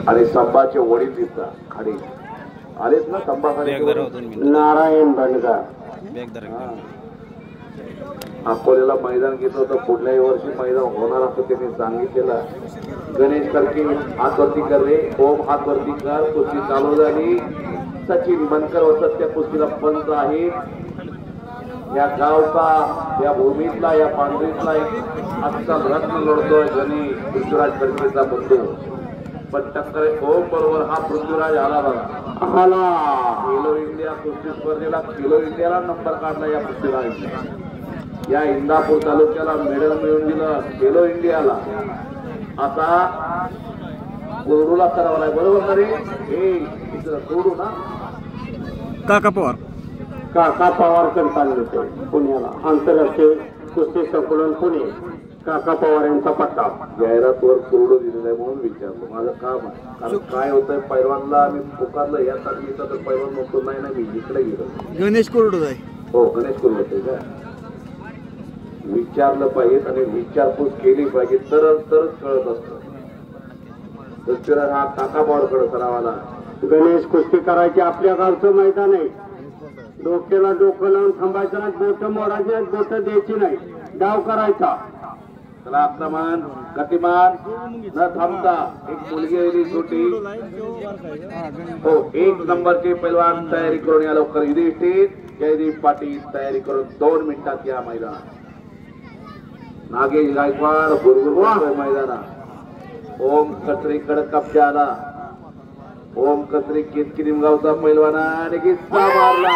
आणि संभाचे वडील दिसतात खाली आलेच ना संभा नारायण बंडगा अकोल्याला मैदान घेतलं होतं पुढल्याही वर्षी मैदान होणार असं त्यांनी सांगितलेलं. गणेश करके हात वरती कर रे ओम हात वरती कर. कुस्ती चालू झाली. सचिन बनकर वसत त्या कुस्तीला पंच आहे. या गावचा या भूमीतला या पांढरीतला एक असा रत्न लढतोय गणेश पृथ्वीराज करकेचा बंधू. पण टक्कर ओम बरोबर हा पृथ्वीराज आला बघा आला. खेलो इंडिया कुस्ती स्पर्धेला खेलो इंडियाला नंबर काढला या पृथ्वीराजने. या इंदापूर तालुक्याला मेडल मिळवून दिलं खेलो इंडियाला. आता कोरडूला करावं आहे बरोबर रे. हे कोरडू ना काका पवार काका पवारकडे चालले होते पुण्याला. आंतरराष्ट्रीय कुस्ती संकुलन पुणे. काका पवार यांचा पट्टा जाहिरातवर कोरडू दिलेला आहे म्हणून विचारलं. माझं काम आहे. कारण काय होतंय पैलवानला आम्ही पुकारलं या तारखेचा तर पैलवान म्हणतो नाही ना मी इकडे गेलो. गणेश कोरडू आहे. हो गणेश कोरडू होते का विचारलं पाहिजे आणि विचारपूस केली पाहिजे तरच कळत असतं. हा काका पवारकडे सरावाला. गणेश कुस्ती करायची आपल्या गावचं मैदान आहे. डोक्याला डोकं लावून थांबायचं नाही. बोट मोडायची बोट द्यायची नाही. डाव करायचा. चला आक्रमण गतिमान न थांबता एक मुलगी आली छोटी. हो 1 नंबरचे पैलवान तयारी करून या लवकर. युधिष्ठिर जयदीप पाटील तयारी करून 2 मिनिटात या मैदानात. नागेश गायकवाड गुरगुर मैदानात. ओम कचरे कडक कब्जा आला. ओम कचरे केतकी निमगावचा पैलवान आणि किस्सा मारला.